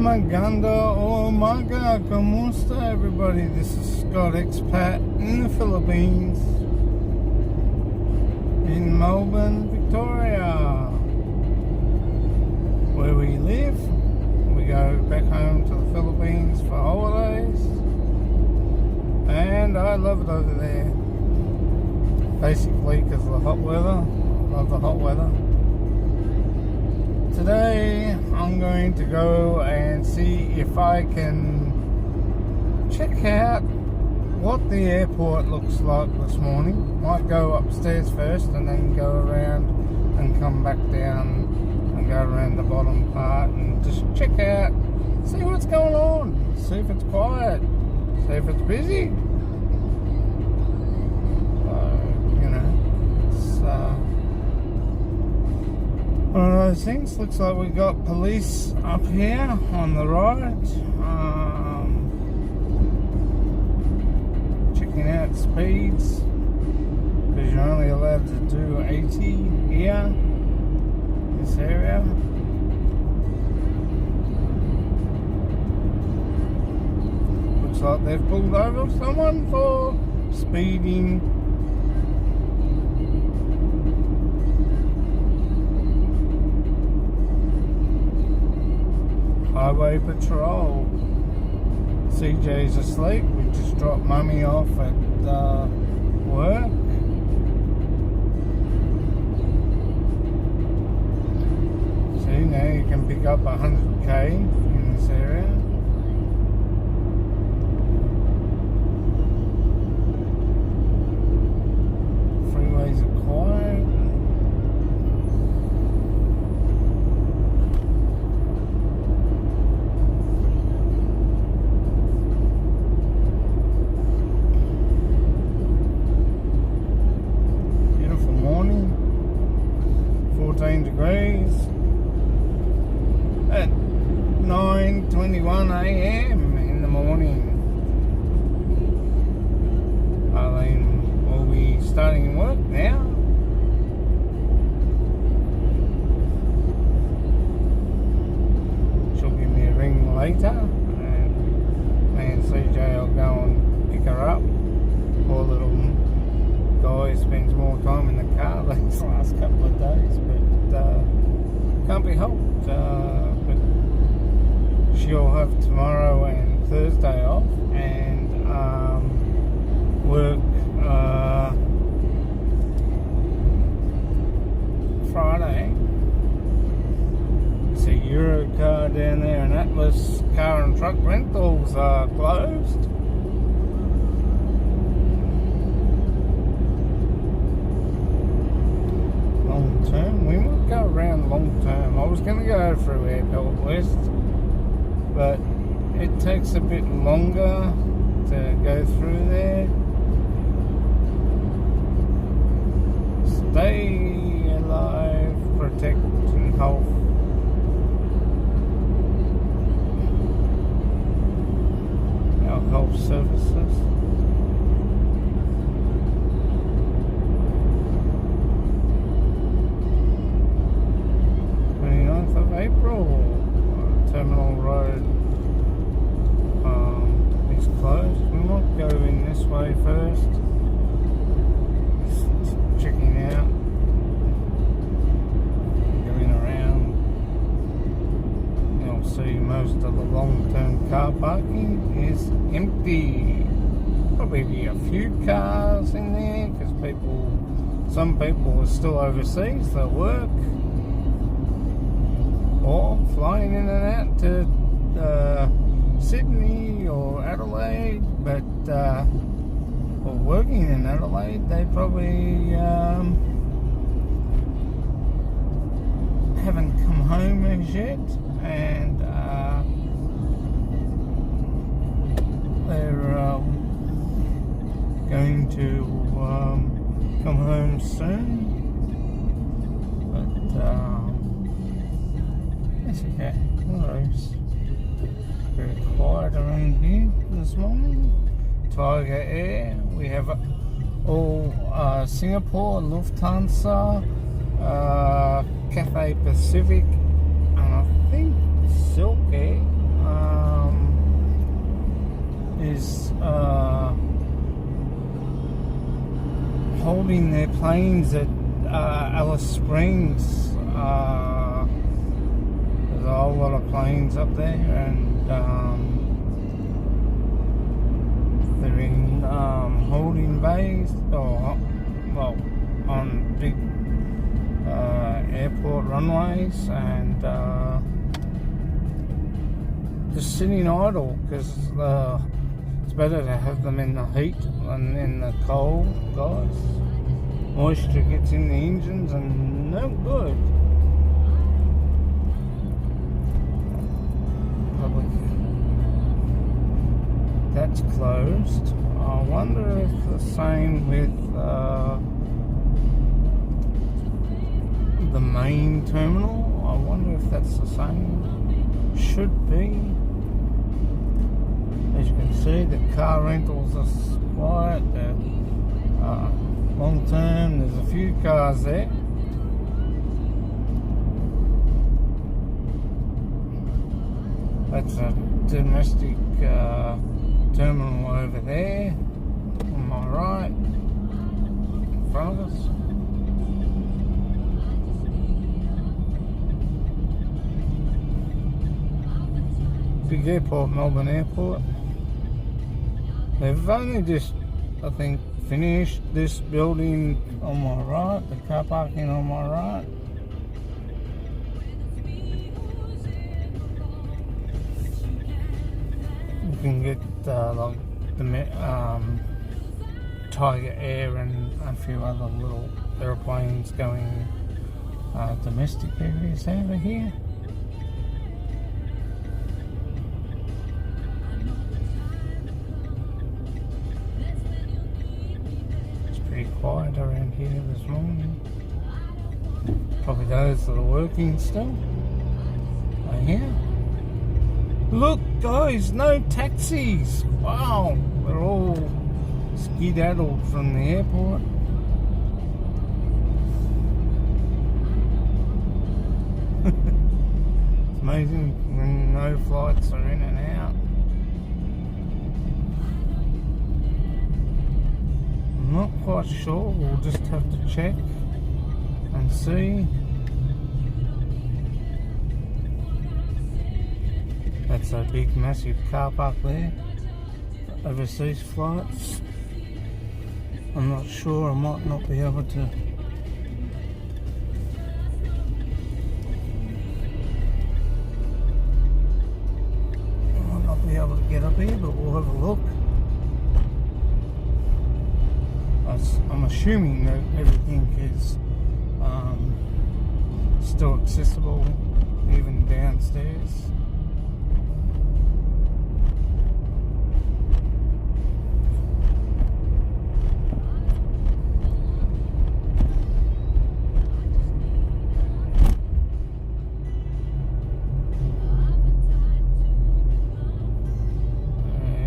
Maganda o Maga, Kamusta everybody, this is Scott Expat in the Philippines, in Melbourne, Victoria, where we live. We go back home to the Philippines for holidays, and I love it over there, basically because of the hot weather. I love the hot weather. Today I'm going to go and see if I can check out what the airport looks like this morning. Might go upstairs first and then go around and come back down and go around the bottom part and just check out, see what's going on, see if it's quiet, see if it's busy. One of those things. Looks like we got police up here on the right, checking out speeds, because you're only allowed to do 80 here in this area. Looks like they've pulled over someone for speeding. Highway patrol. CJ's asleep. We just dropped Mummy off at work. See, now you can pick up 100k in this area. Freeways are quiet. Degrees at 9:21 a.m. in the morning. Arlene will be starting work now. She'll give me a ring later, and me and CJ will go and pick her up. Poor little guy spends more time in the car these last couple of days, but can't be helped. But she'll have tomorrow and Thursday off, and work Friday. It's a Eurocar down there, and Atlas car and truck rentals are closed. Long term, we might go around long term. I was going to go through Airport West, but it takes a bit longer to go through there. Stay alive, protect and health. Our health services. 29th of April, Terminal Road is closed. We might go in this way first, just checking out, going around. You'll see most of the long-term car parking is empty. Probably be a few cars in there because some people are still overseas, they'll work, or flying in and out to Sydney or Adelaide, but or working in Adelaide, they probably haven't come home as yet, and they're going to come home soon, but it's okay. No worries. Very quiet around here this morning. Tiger Air. We have all Singapore, Lufthansa, Cathay Pacific, and I think Silk Air. building their planes at Alice Springs. There's a whole lot of planes up there, and they're in holding bays, or well, on big airport runways, and just sitting idle, because it's better to have them in the heat than in the cold, guys. Moisture gets in the engines and no good. That's closed. I wonder if the same with the main terminal. I wonder if that's the same. Should be. As you can see, the car rentals are quiet. Long term, there's a few cars there. That's a domestic terminal over there, on my right, in front of us. Big airport, Melbourne Airport. They've only just, I think, finished this building on my right, the car parking on my right. You can get like the Tiger Air and a few other little airplanes going domestic areas over here. Quiet around here this morning. Probably those that are working still are here. Look, guys, no taxis. Wow, they're all skedaddled from the airport. It's amazing when no flights are in and out. Not quite sure, we'll just have to check and see. That's a big massive car park there, overseas flights. I'm not sure, I might not be able to. I might not be able to get up here, but we'll have a look. I'm assuming that everything is still accessible, even downstairs.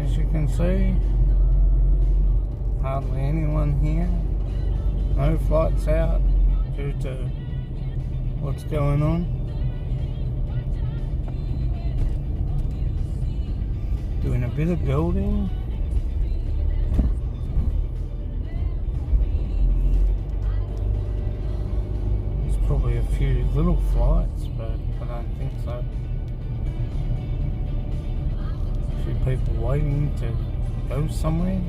As you can see, hardly anyone here. No flights out due to what's going on. Doing a bit of building. There's probably a few little flights, but I don't think so. A few people waiting to go somewhere.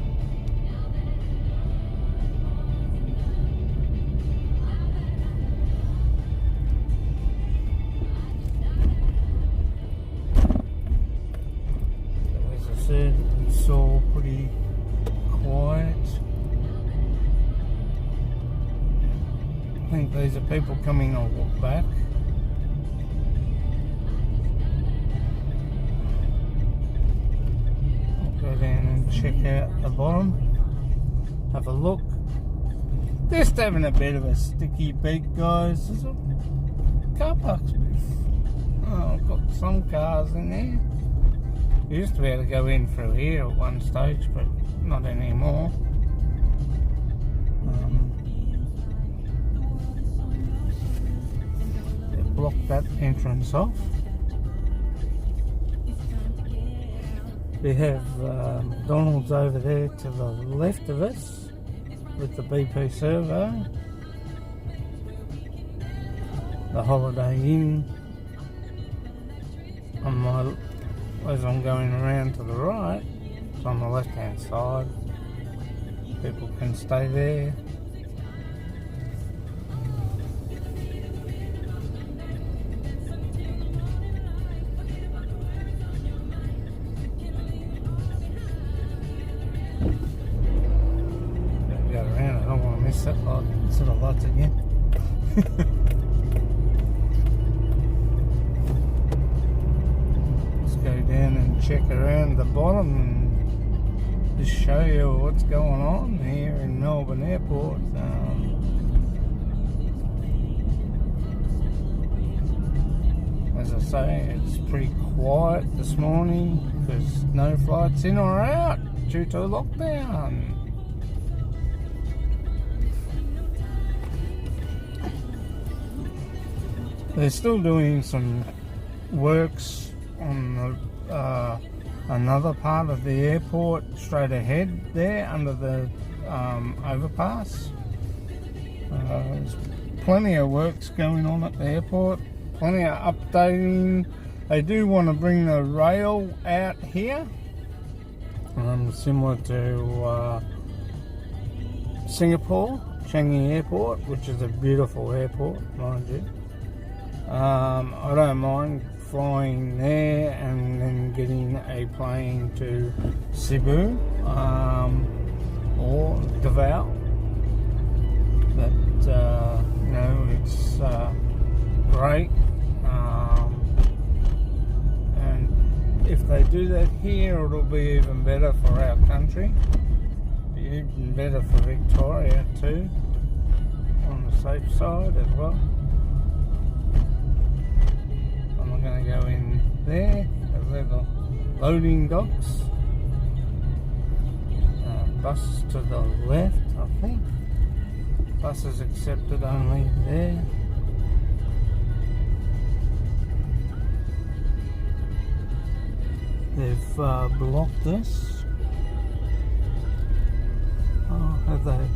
It's all pretty quiet. I think these are people coming on walk back. I'll go down and check out the bottom, have a look. Just having a bit of a sticky beak, guys. There's a car parks. Oh, I've got some cars in there. You used to be able to go in through here at one stage, but not anymore. They blocked that entrance off. We have McDonald's over there to the left of us. with the BP servo. The Holiday Inn on my, as I'm going around to the right, it's on the left hand side. People can stay there. Go around, I don't want to miss that light, sort of lights again. Down and check around the bottom and just show you what's going on here in Melbourne Airport. As I say, it's pretty quiet this morning because no flights in or out due to lockdown. They're still doing some works on another part of the airport straight ahead there under the overpass. There's plenty of works going on at the airport, plenty of updating. They do want to bring the rail out here, similar to Singapore, Changi Airport, which is a beautiful airport, mind you. I don't mind flying there and then getting a plane to Cebu or Davao, but you know, it's great, and if they do that here, it'll be even better for our country, be even better for Victoria too, on the safe side as well. I'm going to go in there, they're the loading docks. Bus to the left, I think. Buses accepted only there. They've blocked this. Oh, have they?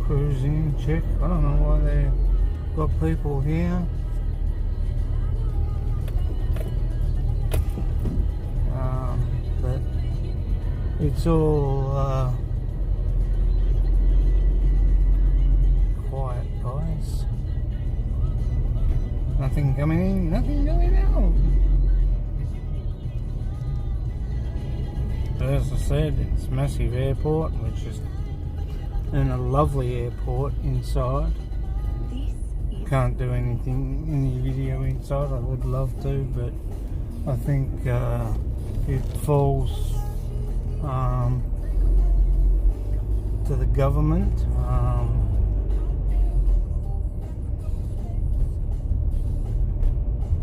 Cruising, check. I don't know why they've got people here. But it's all quiet, guys. Nothing coming in, nothing going out. But as I said, it's a massive airport, which is and a lovely airport inside. Can't do anything, any video inside. I would love to, but I think it falls to the government.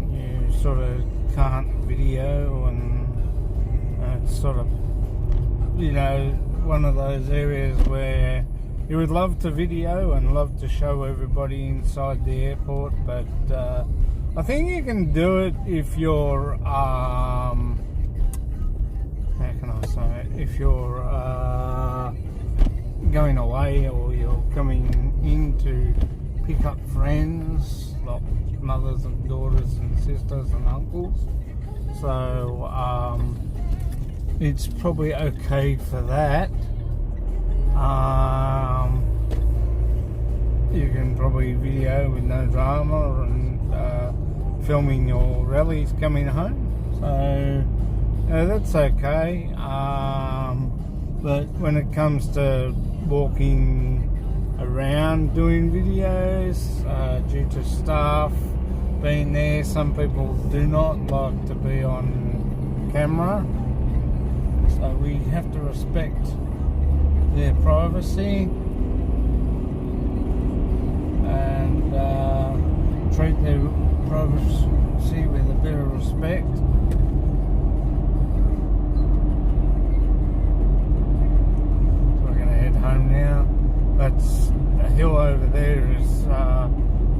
You sort of can't video, and it's sort of, you know, one of those areas where you would love to video and love to show everybody inside the airport, but I think you can do it if you're how can I say it? If you're going away or you're coming in to pick up friends, like mothers and daughters and sisters and uncles. So it's probably okay for that. You can probably video with no drama and filming your rallies coming home, so that's okay. But when it comes to walking around doing videos, due to staff being there, some people do not like to be on camera, so we have to respect their privacy and treat their privacy with a bit of respect. So we're going to head home now. That's a hill over there is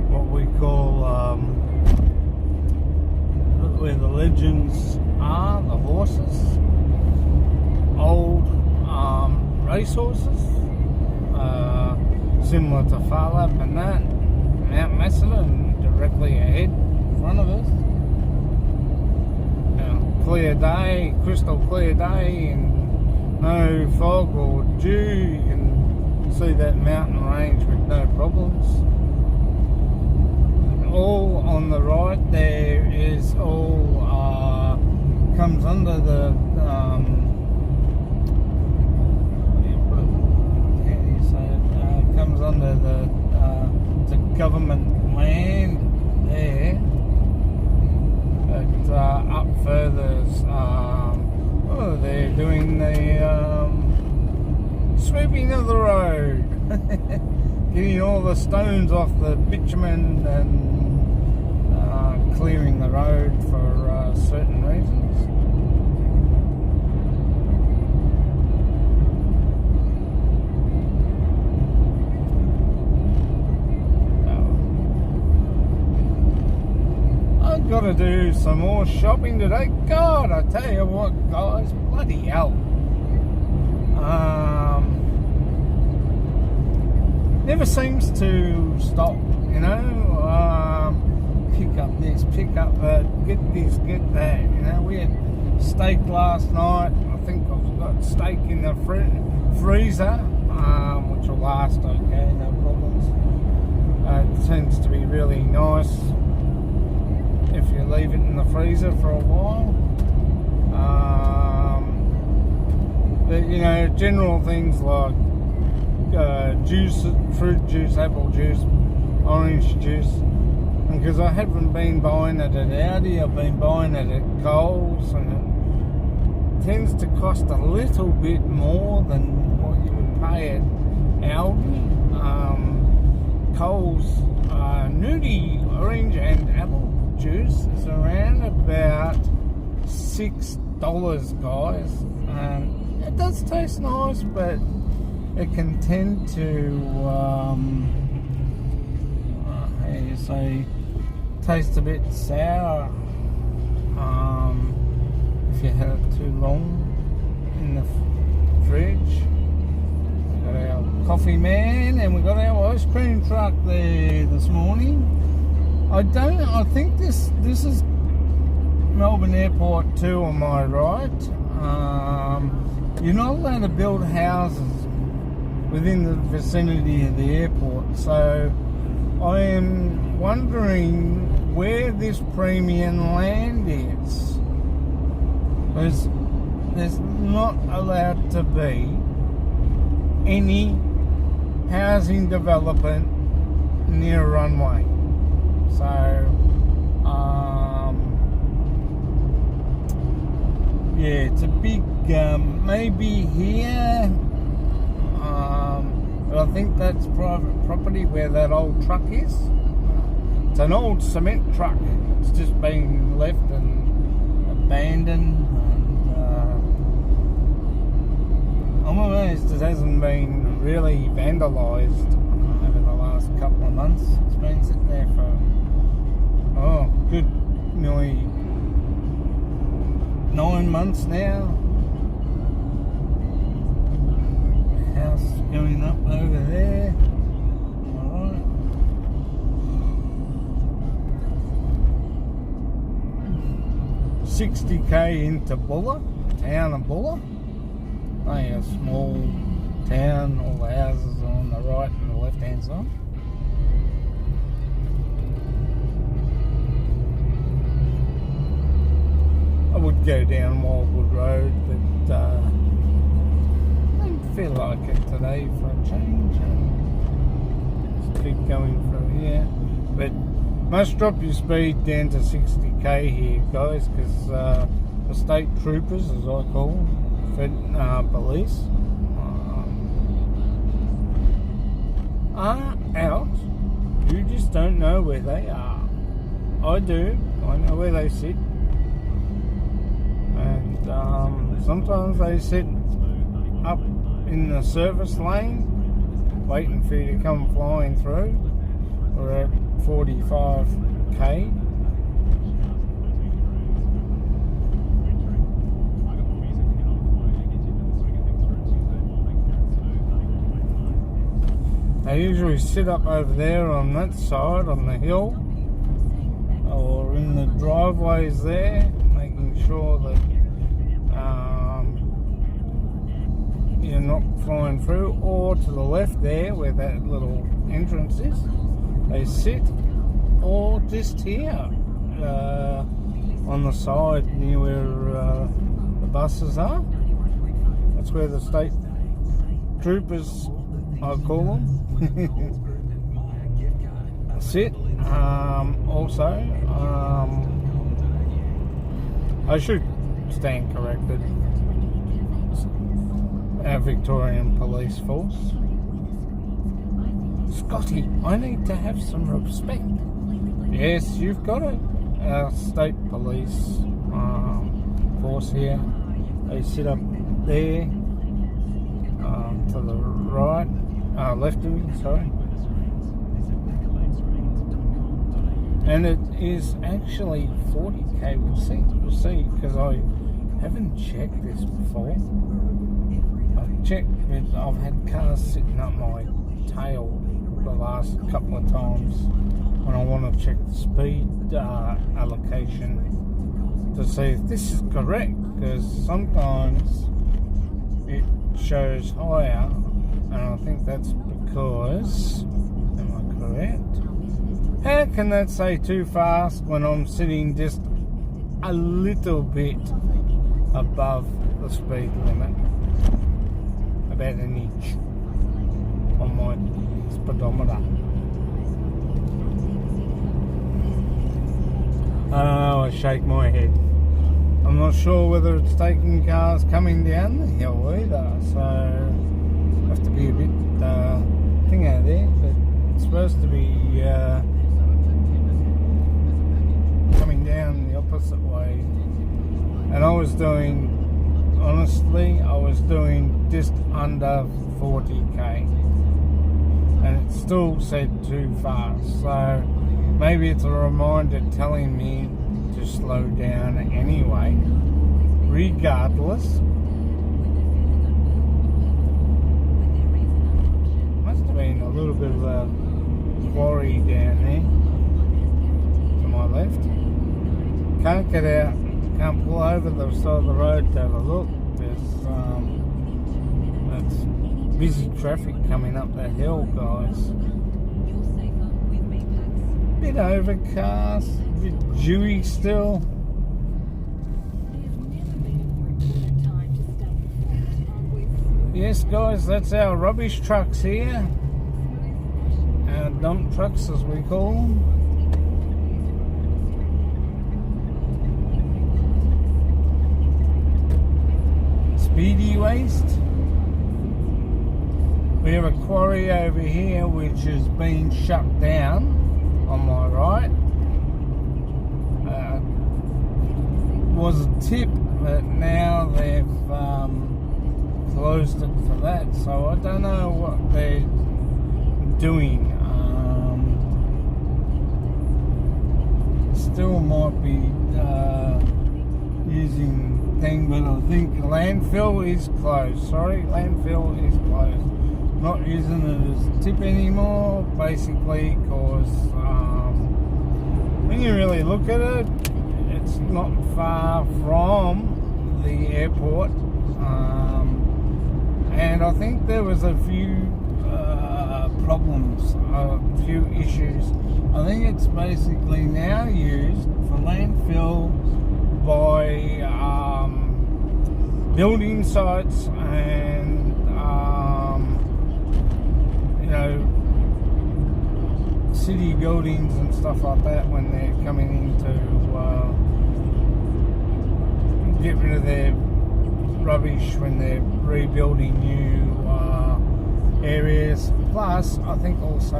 what we call where the legends are, the horses, old racehorses, similar to Farlap and that, Mount Macedon directly ahead in front of us. Clear day, crystal clear day, and no fog or dew. You can see that mountain range with no problems. All on the right there is all comes under the comes under the government land there. But up further, they're doing the sweeping of the road, getting all the stones off the bitumen and clearing the road for certain reasons. Got to do some more shopping today. God, I tell you what, guys, bloody hell. Never seems to stop, you know. Pick up this, pick up that, get this, get that. You know, we had steak last night. I think I've got steak in the freezer, which will last okay, no problems. It tends to be really nice if you leave it in the freezer for a while. But you know, general things like juice, fruit juice, apple juice, orange juice. Because I haven't been buying it at Aldi, I've been buying it at Coles, and it tends to cost a little bit more than what you would pay at Aldi. Coles nudie orange and apple juice is around about $6, guys. It does taste nice, but it can tend to how do you say, taste a bit sour if you had it too long in the fridge. We've got our coffee man and we've got our ice cream truck there this morning. I think this is Melbourne Airport too on my right. You're not allowed to build houses within the vicinity of the airport, so I am wondering where this premium land is. There's not allowed to be any housing development near a runway. So, yeah, it's a big, maybe here, but I think that's private property where that old truck is. It's an old cement truck. It's just been left and abandoned. And I'm amazed it hasn't been really vandalised over the last couple of months. It's been sitting there for good nearly 9 months now. House going up over there. Alright. $60K into Bulla, town of Bulla. Only a small town, all the houses are on the right and the left hand side. I would go down Wildwood Road, but I don't feel like it today for a change. Just keep going through here. But must drop your speed down to 60K here, guys, because the state troopers, as I call them, police, are out. You just don't know where they are. I do. I know where they sit. And sometimes they sit up in the service lane waiting for you to come flying through. We're at 45K. I usually sit up over there on that side, on the hill, or in the driveways there, making sure that you're not flying through, or to the left there where that little entrance is, they sit, or just here on the side near where the buses are. That's where the state troopers, I call them, sit. Also, I should stand corrected. Our Victorian Police Force. Scotty, I need to have some respect. Yes, you've got it. Our state police force here. They sit up there to the right, left of me, sorry. And it is actually 40k. We'll see, because I haven't checked this before. I've checked it, I've had cars sitting up my tail the last couple of times when I want to check the speed allocation to see if this is correct, because sometimes it shows higher, and I think that's because, am I correct? How can that say too fast when I'm sitting just a little bit above the speed limit? About an inch on my speedometer. Oh, I shake my head. I'm not sure whether it's taking cars coming down the hill either, so I have to be a bit thing out there, but it's supposed to be coming down the opposite way. And I was doing, honestly, I was doing just under 40k, and it still said too fast, so maybe it's a reminder telling me to slow down anyway, regardless. Must have been a little bit of a quarry down there to my left. Can't get out, can't pull over the side of the road to have a look. There's that's busy traffic coming up that hill, guys. Bit overcast, a bit dewy still. Yes, guys, that's our rubbish trucks here. Our dump trucks, as we call them. Speedy waste. We have a quarry over here which has been shut down on my right. Was a tip, but now they've closed it for that, so I don't know what they're doing. Still might be using thing, but I think landfill is closed. Sorry, landfill is closed. Not using it as a tip anymore, basically, because when you really look at it, it's not far from the airport, and I think there was a few problems, a few issues. I think it's basically now used for landfill by building sites and city buildings and stuff like that when they're coming in to get rid of their rubbish when they're rebuilding new areas. Plus, I think also,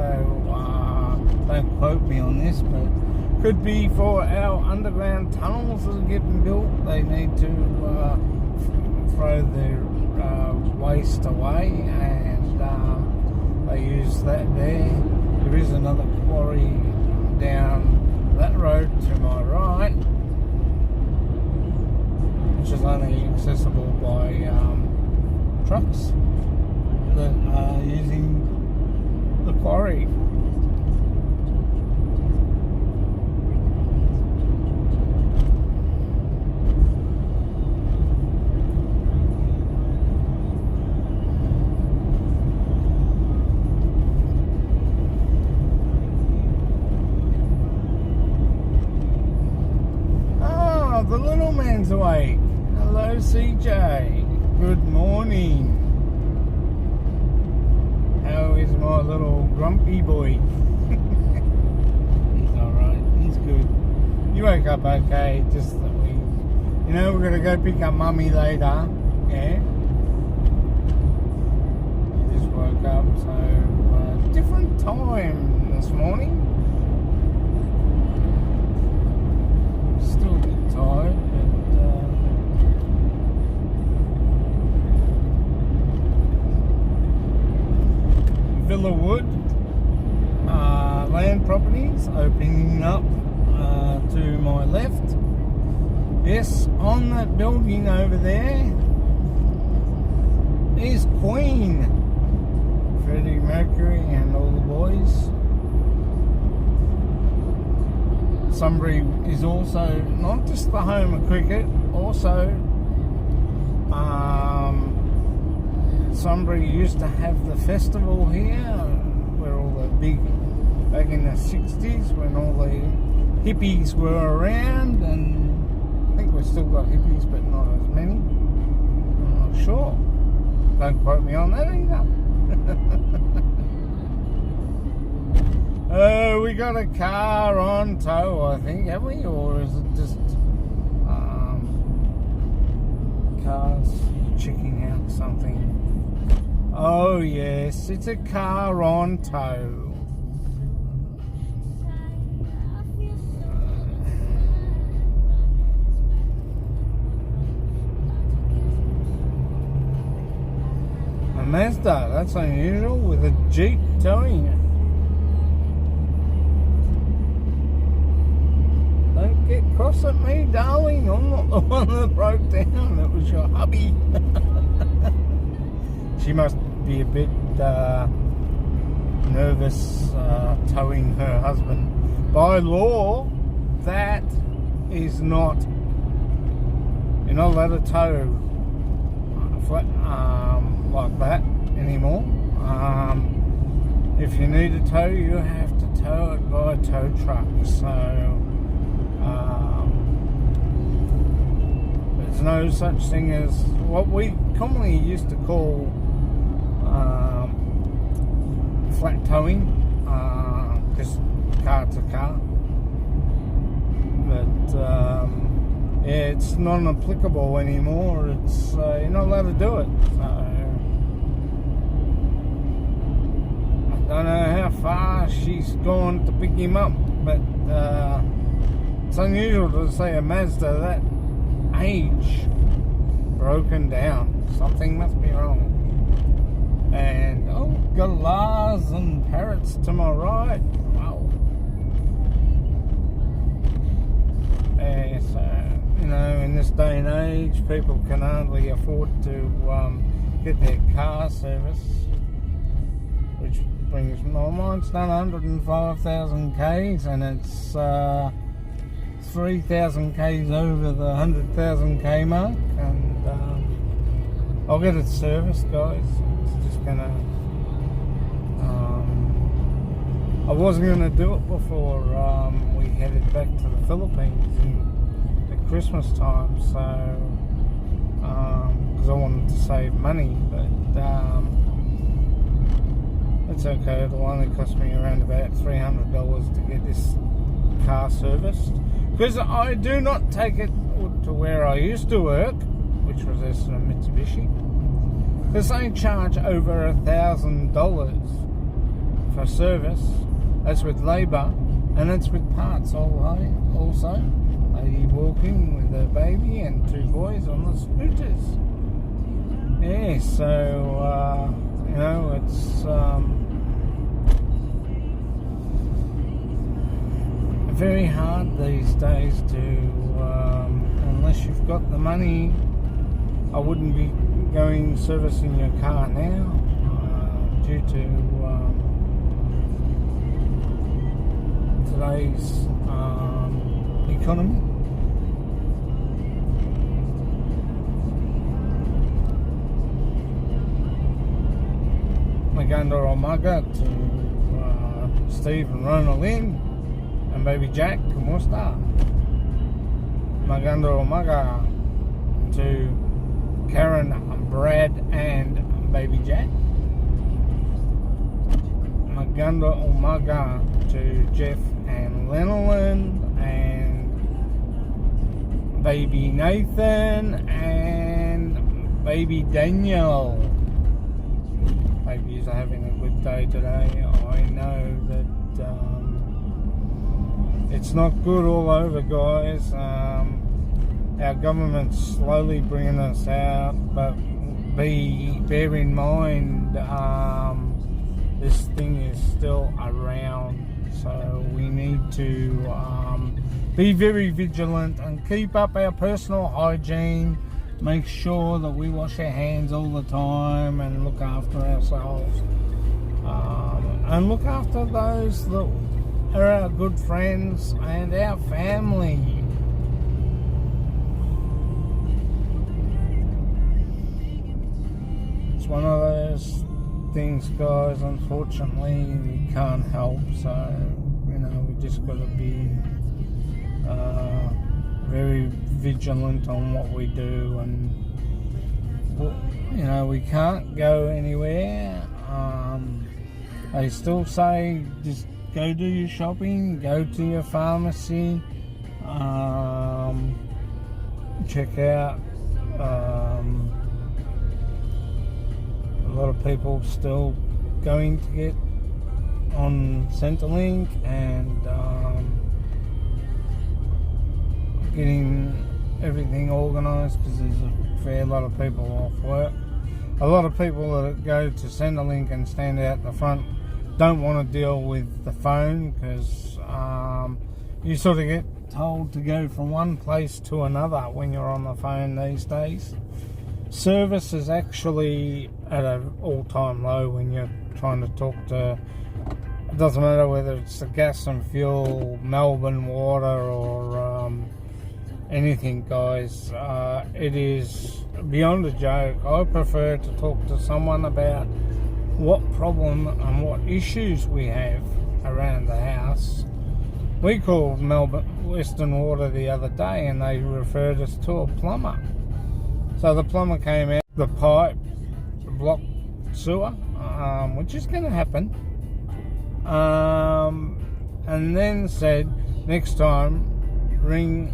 don't quote me on this, but could be for our underground tunnels that are getting built. They need to throw their waste away, and they use that there. There is another quarry down that road to my right, which is only accessible by trucks that are using the mailman's awake. Hello, CJ. Good morning. How is my little grumpy boy? He's alright. He's good. You woke up okay, just that we're going to go pick up Mummy later. Yeah? You just woke up, so different time this morning. Still a bit tired, but Villa Wood land properties opening up to my left. Yes, on that building over there is Queen, Freddie Mercury and all the boys. Sunbury is also not just the home of cricket, also Sunbury used to have the festival here where all the big, back in the 60s when all the hippies were around, and I think we've still got hippies but not as many. I'm not sure. Don't quote me on that either. We got a car on tow, I think, have we? Or is it just cars checking out something? Oh yes, it's a car on tow. A Mazda, that's unusual, with a Jeep towing it. Don't get cross at me, darling. I'm not the one that broke down. It was your hubby. She must be a bit nervous towing her husband. By law, that is not... You're not allowed to tow like that anymore. If you need a tow, you have to tow it by a tow truck. So there's no such thing as what we commonly used to call flat towing, just car to car. But yeah, it's not applicable anymore. It's you're not allowed to do it. So I don't know how far she's gone to pick him up, but it's unusual to see a Mazda that age broken down. Something must be wrong. And oh, galahs and parrots to my right. Wow. Yeah, so in this day and age, people can hardly afford to get their car service, which brings mine's done 105,000 Ks, and it's 3,000 Ks over the 100,000 K mark, and I'll get it serviced, guys. It's just gonna I wasn't gonna do it before we headed back to the Philippines at Christmas time, so because I wanted to save money, but it's okay. It'll only cost me around about $300 to get this car serviced, because I do not take it to where I used to work, which was a Mitsubishi, because they charge over $1,000 for service. That's with labour, and it's with parts also. Lady walking with her baby and two boys on the scooters. Yeah, so it's very hard these days to, unless you've got the money. I wouldn't be going servicing your car now due to today's economy. Maganda Omaga to Steve and Rona Lynn and baby Jack and Worcester. Maganda Umaga to Karen, Brad and baby Jack. Maganda Umaga to Jeff and Lenolin and baby Nathan and baby Danielle. Babies are having a good day today. I know that it's not good all over, guys. Our government's slowly bringing us out, but bear in mind this thing is still around, so we need to be very vigilant and keep up our personal hygiene. Make sure that we wash our hands all the time and look after ourselves, and look after those that are our good friends and our family. It's one of those things, guys, unfortunately we can't help, so we just got to be very vigilant on what we do, and we can't go anywhere. They still say just go do your shopping, go to your pharmacy, check out. A lot of people still going to get on Centrelink and getting everything organised, because there's a fair lot of people off work. A lot of people that go to Centrelink and stand out the front don't want to deal with the phone, because you sort of get told to go from one place to another when you're on the phone these days. Service is actually at an all-time low when you're trying to talk to, it doesn't matter whether it's the gas and fuel, Melbourne water, or anything, guys. It is beyond a joke. I prefer to talk to someone about what problem and what issues we have around the house. We called Melbourne Western Water the other day and they referred us to a plumber. So the plumber came out, the pipe, the blocked sewer, which is going to happen, and then said next time ring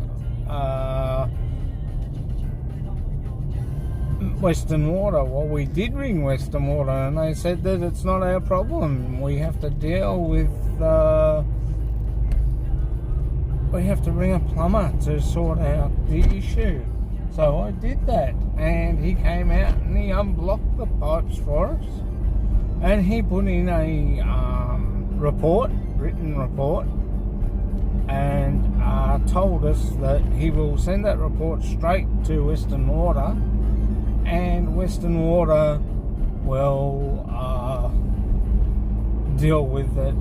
Western Water. Well, we did ring Western Water and they said that it's not our problem. We have to deal with, we have to ring a plumber to sort out the issue. So I did that, and he came out and he unblocked the pipes for us, and he put in a written report, and told us that he will send that report straight to Western Water, and Western Water will deal with it.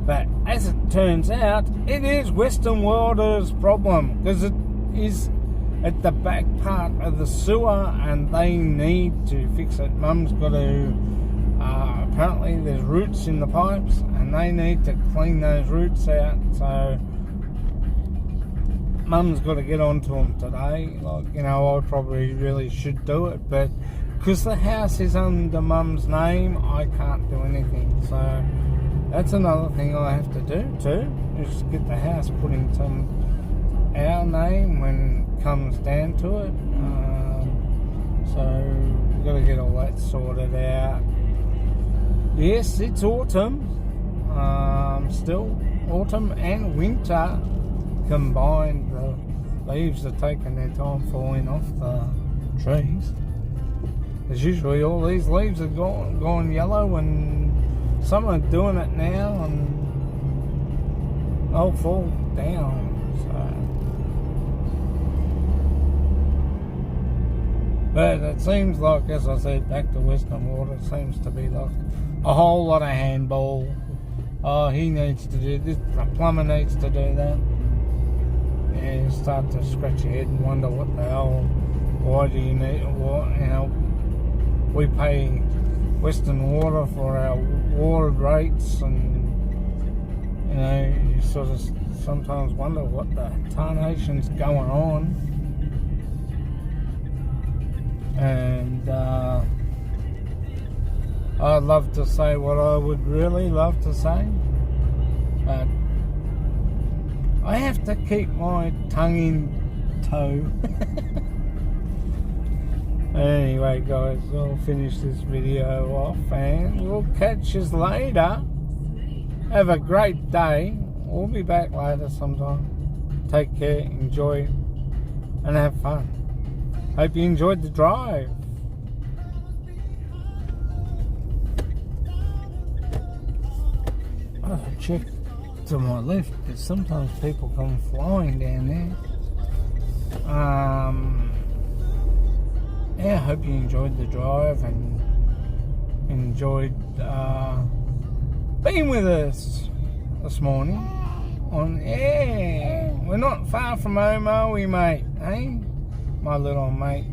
But as it turns out, it is Western Water's problem, because it is at the back part of the sewer and they need to fix it. Mum's got to, apparently there's roots in the pipes and they need to clean those roots out, so Mum's got to get onto them today. I probably really should do it, but because the house is under Mum's name, I can't do anything. So that's another thing I have to do too, is get the house put into our name when it comes down to it. So we've got to get all that sorted out. Yes, it's autumn, still autumn and winter combined. The leaves are taking their time falling off the trees. As usually all these leaves are gone yellow, and some are doing it now and they'll fall down. But it seems like, as I said, back to Western Water, it seems to be like a whole lot of handball. Oh, he needs to do this, the plumber needs to do that. Yeah, you start to scratch your head and wonder what the hell, why do you need, we pay Western Water for our water rates, and You know, you sort of sometimes wonder what the tarnation's going on. And I'd love to say what I would really love to say, but I have to keep my tongue in tow. Anyway, guys, I'll finish this video off and we'll catch you later. Have a great day. We'll be back later sometime. Take care, enjoy, and have fun. Hope you enjoyed the drive. Oh, check to my left, because sometimes people come flying down there. Yeah, I hope you enjoyed the drive and enjoyed being with us this morning on air. We're not far from home, are we, mate? Hey, my little mate,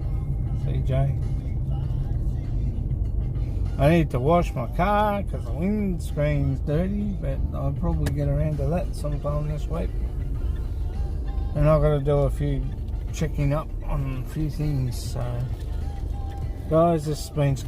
CJ. I need to wash my car because the windscreen's dirty, but I'll probably get around to that sometime this week. And I've got to do a few checking up on a few things. So, guys, this has been